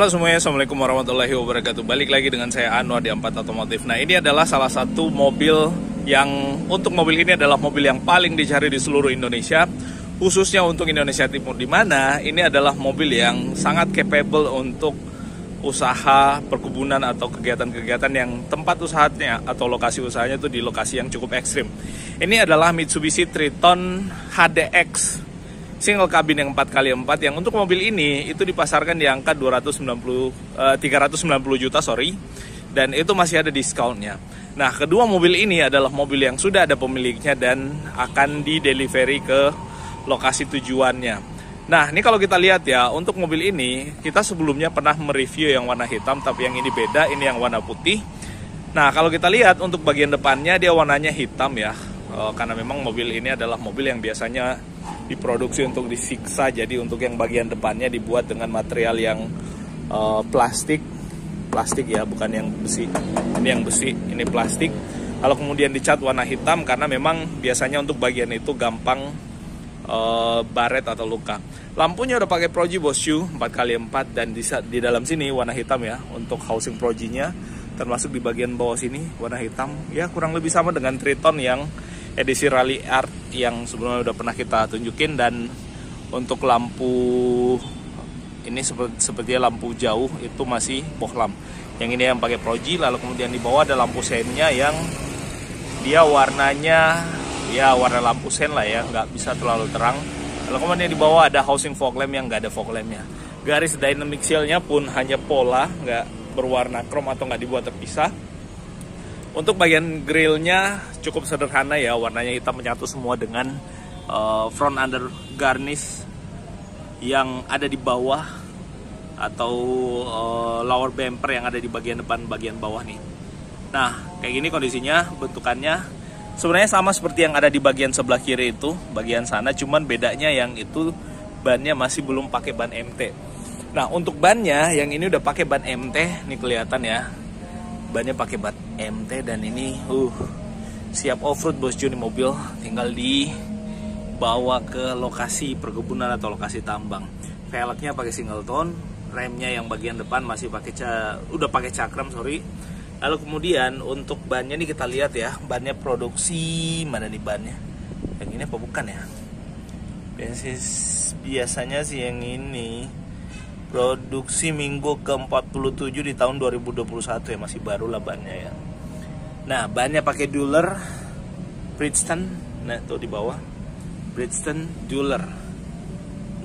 Halo semuanya, Assalamualaikum warahmatullahi wabarakatuh. Balik lagi dengan saya Anwar di Ampat Otomotif. Nah, ini adalah salah satu mobil yang, untuk mobil ini adalah mobil yang paling dicari di seluruh Indonesia, khususnya untuk Indonesia Timur, di mana ini adalah mobil yang sangat capable untuk usaha perkebunan atau kegiatan-kegiatan yang tempat usahanya atau lokasi usahanya itu di lokasi yang cukup ekstrim. Ini adalah Mitsubishi Triton HDX single cabin yang 4x4, yang untuk mobil ini itu dipasarkan di angka 390 juta, dan itu masih ada diskonnya. Nah, kedua mobil ini adalah mobil yang sudah ada pemiliknya dan akan di-delivery ke lokasi tujuannya. Nah, ini kalau kita lihat ya, untuk mobil ini kita sebelumnya pernah mereview yang warna hitam, tapi yang ini beda, ini yang warna putih. Nah, kalau kita lihat untuk bagian depannya dia warnanya hitam ya, karena memang mobil ini adalah mobil yang biasanya diproduksi untuk disiksa, jadi untuk yang bagian depannya dibuat dengan material yang plastik ya, bukan yang besi. Ini yang besi, ini plastik. Kalau kemudian dicat warna hitam karena memang biasanya untuk bagian itu gampang baret atau luka. Lampunya udah pakai Proji Boschu 4x4, dan di dalam sini warna hitam ya untuk housing Projinya, termasuk di bagian bawah sini warna hitam. Ya kurang lebih sama dengan Triton yang edisi Rally Art yang sebelumnya udah pernah kita tunjukin. Dan untuk lampu ini sepertinya lampu jauh itu masih bohlam. Yang ini yang pakai Proji. Lalu kemudian di bawah ada lampu sennya yang dia warnanya ya warna lampu sen lah ya, nggak bisa terlalu terang. Lalu kemudian di bawah ada housing fog lamp yang nggak ada fog lampnya. Garis dynamic seal-nya pun hanya pola, nggak berwarna chrome atau nggak dibuat terpisah. Untuk bagian grillnya cukup sederhana ya, warnanya hitam menyatu semua dengan front under garnish yang ada di bawah, atau lower bumper yang ada di bagian depan bagian bawah nih. Nah, kayak gini kondisinya, bentukannya sebenarnya sama seperti yang ada di bagian sebelah kiri itu, bagian sana, cuman bedanya yang itu bannya masih belum pakai ban MT. Nah, untuk bannya yang ini udah pakai ban MT, nih kelihatan ya. Bannya pakai bat MT, dan ini siap off-road bosku nih mobil, tinggal dibawa ke lokasi perkebunan atau lokasi tambang. Velgnya pakai single tone, remnya yang bagian depan masih pakai udah pakai cakram. Lalu kemudian untuk bannya nih kita lihat ya, bannya produksi mana nih bannya? Yang ini apa bukan ya? Biasanya sih yang ini produksi minggu ke-47 di tahun 2021 ya, masih baru lah bannya ya. Nah, bannya pakai Dueler Bridgestone. Nah, tuh di bawah Bridgestone Dueler.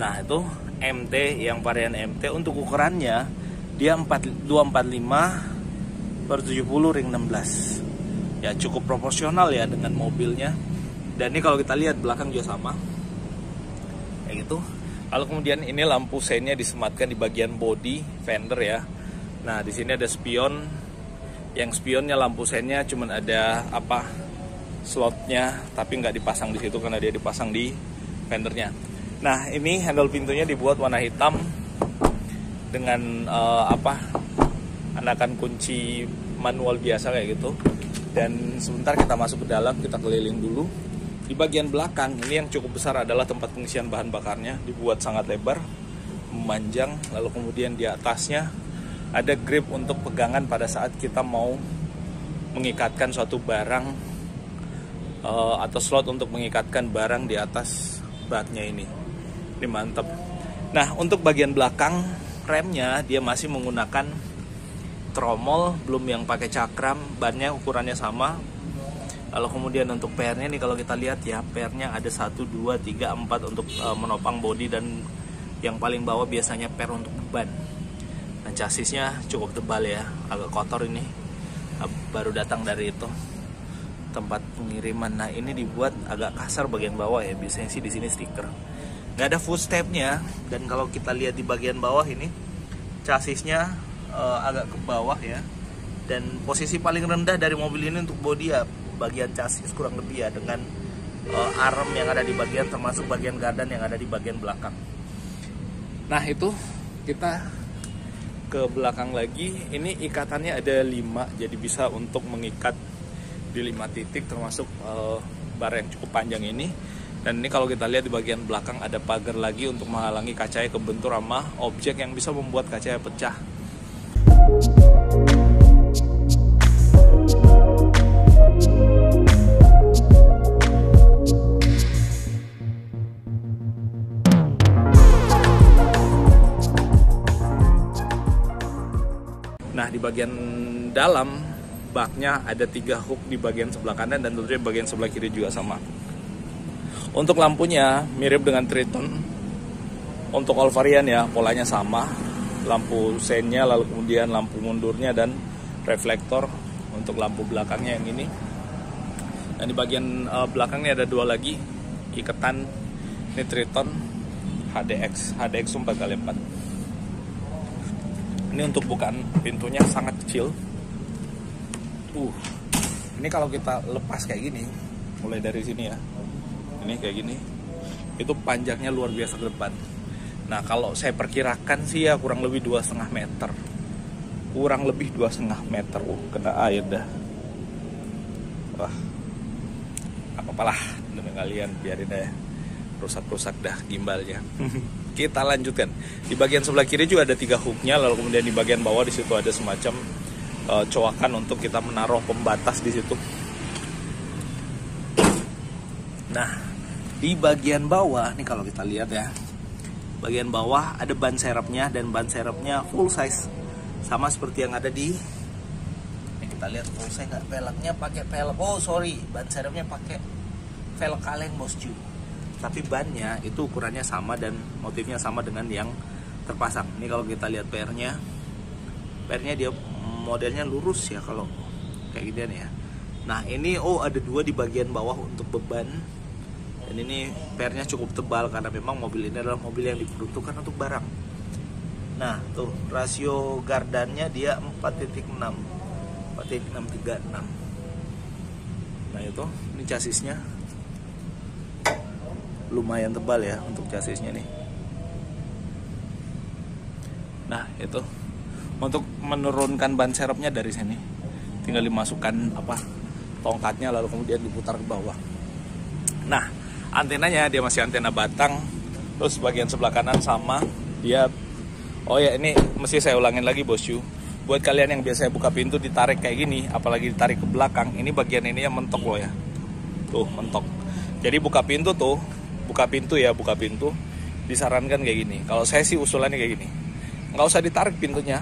Nah, itu MT yang varian MT. Untuk ukurannya dia 245 per 70 ring 16. Ya, cukup proporsional ya dengan mobilnya. Dan ini kalau kita lihat belakang juga sama. Kayak gitu. Kalau kemudian ini lampu sennya disematkan di bagian body fender ya. Nah, di sini ada spion. Yang spionnya lampu sennya cuman ada slotnya, tapi nggak dipasang di situ karena dia dipasang di fendernya. Nah, ini handle pintunya dibuat warna hitam dengan anakan kunci manual biasa kayak gitu. Dan sebentar kita masuk ke dalam, kita keliling dulu. Di bagian belakang ini yang cukup besar adalah tempat pengisian bahan bakarnya, dibuat sangat lebar, memanjang. Lalu kemudian di atasnya ada grip untuk pegangan pada saat kita mau mengikatkan suatu barang, atau slot untuk mengikatkan barang di atas baknya ini. Ini mantap. Nah, untuk bagian belakang remnya dia masih menggunakan tromol, belum yang pakai cakram. Bannya ukurannya sama. Lalu kemudian untuk pernya nih kalau kita lihat ya, pernya ada 1, 2, 3, 4 untuk menopang bodi, dan yang paling bawah biasanya per untuk beban. Nah, chassisnya cukup tebal ya, agak kotor ini, baru datang dari itu tempat pengiriman. Nah, ini dibuat agak kasar bagian bawah ya, biasanya sih di sini stiker. Nggak ada footstepnya, dan kalau kita lihat di bagian bawah ini chassisnya agak ke bawah ya, dan posisi paling rendah dari mobil ini untuk bodi ya bagian chassis kurang lebih ya, dengan arm yang ada di bagian, termasuk bagian gardan yang ada di bagian belakang. Nah, itu kita ke belakang lagi. Ini ikatannya ada 5, jadi bisa untuk mengikat di 5 titik, termasuk bar yang cukup panjang ini. Dan ini kalau kita lihat di bagian belakang ada pagar lagi untuk menghalangi kacanya kebentur sama objek yang bisa membuat kacanya pecah. Nah, di bagian dalam baknya ada 3 hook di bagian sebelah kanan dan tentunya bagian sebelah kiri juga sama. Untuk lampunya mirip dengan Triton. Untuk all varian ya, polanya sama. Lampu seinnya, lalu kemudian lampu mundurnya dan reflektor untuk lampu belakangnya yang ini. Dan di bagian belakangnya ada 2 lagi iketan. Ini Triton HDX 4x4. Ini untuk bukaan pintunya sangat kecil. Ini kalau kita lepas kayak gini, mulai dari sini ya, ini kayak gini, itu panjangnya luar biasa ke depan. Nah, kalau saya perkirakan sih ya kurang lebih 2,5 meter. Kurang lebih 2,5 meter. Kena air dah. Wah, apa-apalah demi kalian, biarin deh. Rusak-rusak dah gimbalnya. Kita lanjutkan. Di bagian sebelah kiri juga ada 3 hooknya, lalu kemudian di bagian bawah di situ ada semacam coakan untuk kita menaruh pembatas di situ. Nah, di bagian bawah nih kalau kita lihat ya, bagian bawah ada ban serepnya dan ban serepnya full size, sama seperti yang ada di. Kita lihat full size nggak, peleknya pakai pelek. Oh sorry, ban serepnya pakai velg kaleng bosku. Tapi bannya itu ukurannya sama dan motifnya sama dengan yang terpasang. Ini kalau kita lihat PR-nya dia modelnya lurus ya kalau kayak ginian ya. Nah ini ada 2 di bagian bawah untuk beban. Dan ini PR-nya cukup tebal karena memang mobil ini adalah mobil yang diperuntukkan untuk barang. Nah tuh rasio gardannya dia 4.6 4.636. Nah itu, ini chassisnya lumayan tebal ya untuk chassisnya nih. Nah itu untuk menurunkan ban serepnya dari sini tinggal dimasukkan tongkatnya lalu kemudian diputar ke bawah. Nah antenanya dia masih antena batang. Terus bagian sebelah kanan sama dia. Oh ya, ini mesti saya ulangin lagi bosku. Buat kalian yang biasa buka pintu ditarik kayak gini, apalagi ditarik ke belakang, ini bagian ini yang mentok loh ya. Tuh mentok. Jadi buka pintu disarankan kayak gini. Kalau saya sih usulannya kayak gini, nggak usah ditarik pintunya,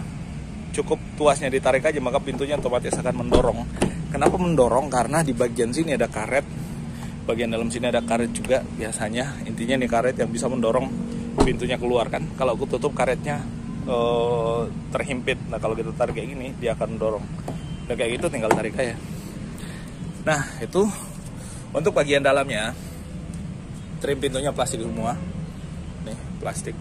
cukup tuasnya ditarik aja, maka pintunya otomatis akan mendorong. Kenapa mendorong? Karena di bagian sini ada karet, bagian dalam sini ada karet juga biasanya. Intinya nih karet yang bisa mendorong pintunya keluar kan. Kalau aku tutup karetnya terhimpit. Nah kalau kita tarik kayak gini dia akan mendorong. Udah kayak gitu tinggal tarik aja. Nah itu untuk bagian dalamnya. Trim pintunya plastik semua. Nih plastik.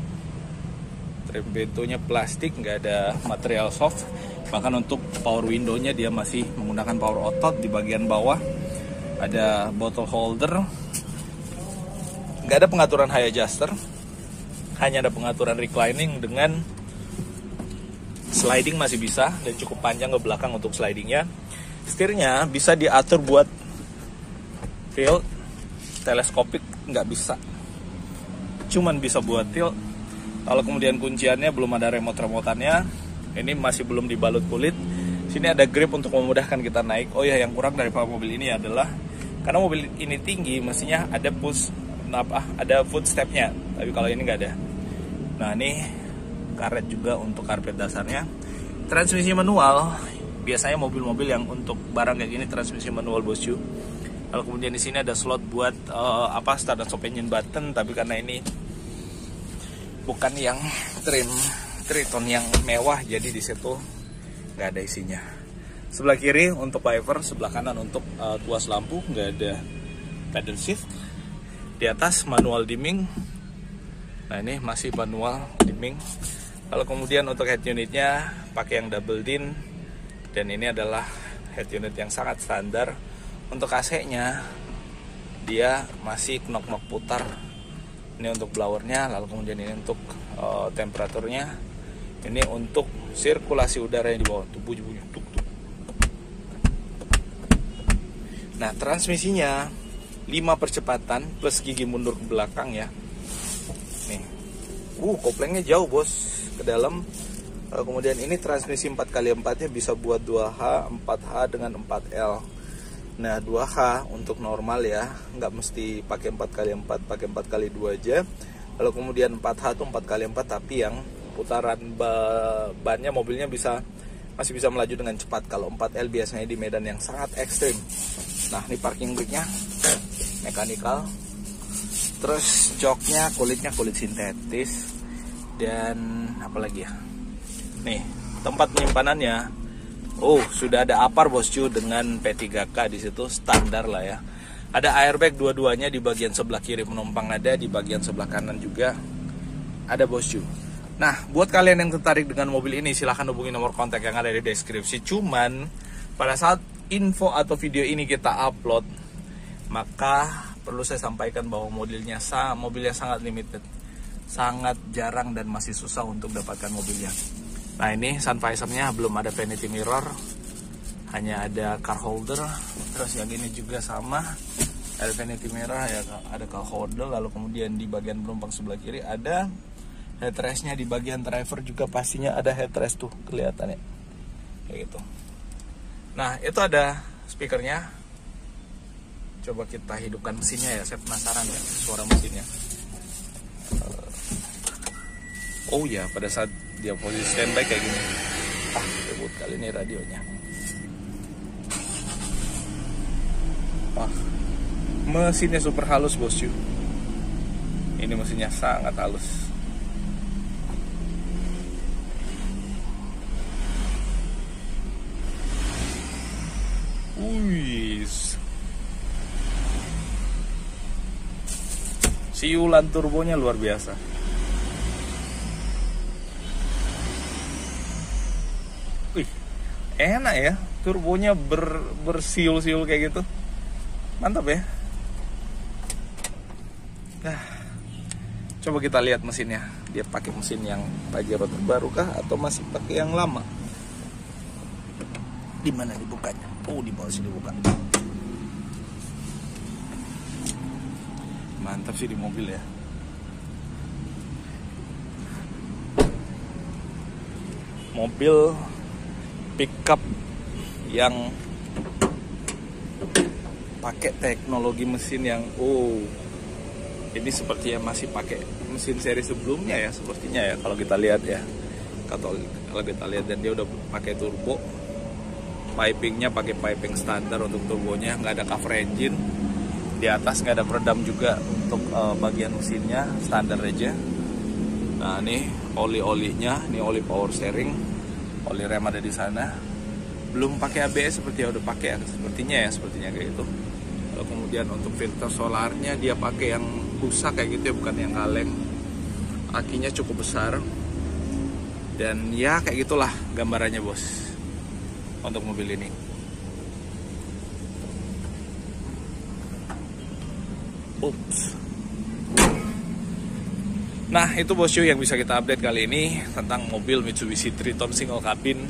Trim pintunya plastik, nggak ada material soft. Bahkan untuk power window-nya dia masih menggunakan power otot. Di bagian bawah ada bottle holder. Nggak ada pengaturan high adjuster. Hanya ada pengaturan reclining dengan sliding masih bisa dan cukup panjang ke belakang untuk slidingnya. Setirnya bisa diatur buat tilt, teleskopik nggak bisa, cuman bisa buat tilt. Kalau kemudian kunciannya belum ada remote-remotannya, ini masih belum dibalut kulit. Sini ada grip untuk memudahkan kita naik. Oh ya, yang kurang dari mobil ini adalah karena mobil ini tinggi, mestinya ada ada footstepnya, tapi kalau ini nggak ada. Nah ini karet juga untuk karpet dasarnya. Transmisi manual, biasanya mobil-mobil yang untuk barang kayak gini transmisi manual bosku. Lalu kemudian di sini ada slot buat start dan stop engine button, tapi karena ini bukan yang Triton yang mewah, jadi di situ nggak ada isinya. Sebelah kiri untuk wiper, sebelah kanan untuk tuas lampu, nggak ada pedal shift. Di atas manual dimming. Nah ini masih manual dimming. Lalu kemudian untuk head unitnya pakai yang double din, dan ini adalah head unit yang sangat standar. Untuk AC-nya dia masih knock-knock putar. Ini untuk blowernya, lalu kemudian ini untuk temperaturnya. Ini untuk sirkulasi udara yang di bawah. Nah transmisinya 5 percepatan plus gigi mundur ke belakang ya. Nih. Koplengnya jauh bos ke dalam. Kemudian ini transmisi 4x4 nya bisa buat 2H, 4H dengan 4L. Nah 2H untuk normal ya, nggak mesti pakai 4x4, pakai 4x2 aja. Lalu kemudian 4H tuh 4x4 tapi yang putaran bannya mobilnya masih bisa melaju dengan cepat. Kalau 4L biasanya di medan yang sangat ekstrim. Nah ini parking brake-nya mekanikal. Terus joknya kulitnya kulit sintetis. Dan apa lagi ya? Nih tempat penyimpanannya. Sudah ada apar bosku dengan P3K di situ, standar lah ya. Ada airbag dua-duanya, di bagian sebelah kiri penumpang ada, di bagian sebelah kanan juga ada bosku. Nah, buat kalian yang tertarik dengan mobil ini, silahkan hubungi nomor kontak yang ada di deskripsi. Cuman, pada saat info atau video ini kita upload, maka perlu saya sampaikan bahwa mobilnya sangat limited. Sangat jarang dan masih susah untuk dapatkan mobilnya. Nah, ini sun visor-nya belum ada vanity mirror. Hanya ada car holder. Terus yang ini juga sama. Ada vanity mirror, ya, ada car holder. Lalu kemudian di bagian penumpang sebelah kiri ada headrest-nya, di bagian driver juga pastinya ada headrest tuh, kelihatan ya. Kayak gitu. Nah, itu ada speakernya. Coba kita hidupkan mesinnya ya, saya penasaran ya suara mesinnya. Pada saat dia posisi standby kayak gini. Ribut kali ini radionya. Mesinnya super halus bosku. Ini mesinnya sangat halus. Siulan turbonya luar biasa. Enak ya, turbonya bersiul-siul kayak gitu. Mantap ya. Nah, coba kita lihat mesinnya. Dia pakai mesin yang Pajero terbaru kah atau masih pakai yang lama? Di mana dibukanya? Di bawah sini buka. Mantap sih di mobil ya. Mobil pickup yang pakai teknologi mesin yang ini sepertinya masih pakai mesin seri sebelumnya ya, sepertinya ya kalau kita lihat ya. Kalau kita lihat, dan dia udah pakai turbo. Pipingnya pakai piping standar untuk turbonya, nggak ada cover engine. Di atas nggak ada peredam juga untuk bagian mesinnya, standar aja. Nah ini oli-olinya, ini oli power steering, oli rem ada di sana. Belum pakai ABS seperti yang udah pakai ya, sepertinya kayak gitu. Lalu kemudian untuk filter solarnya dia pakai yang busa kayak gitu ya, bukan yang kaleng. Akinya cukup besar. Dan ya kayak gitulah gambarannya bos untuk mobil ini. Nah itu bosku yang bisa kita update kali ini tentang mobil Mitsubishi Triton single cabin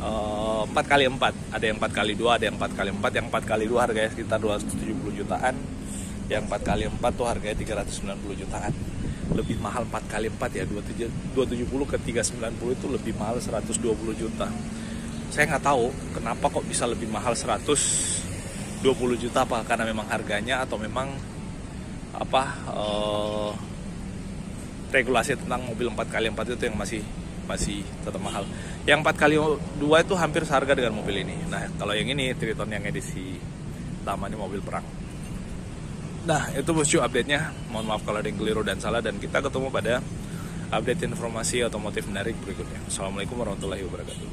4x4. Ada yang 4x2, ada yang 4x4. Yang 4x2 harganya sekitar 270 jutaan. Yang 4x4 tuh harganya 390 jutaan. Lebih mahal 4x4 ya, 270 ke 390 itu lebih mahal 120 juta. Saya nggak tahu kenapa kok bisa lebih mahal 120 juta, apa karena memang harganya atau memang regulasi tentang mobil 4x4 itu yang masih tetap mahal. Yang 4x2 itu hampir seharga dengan mobil ini. Nah kalau yang ini Triton yang edisi utama ini mobil perang. Nah itu bosku update-nya. Mohon maaf kalau ada yang keliru dan salah, dan kita ketemu pada update informasi otomotif menarik berikutnya. Assalamualaikum warahmatullahi wabarakatuh.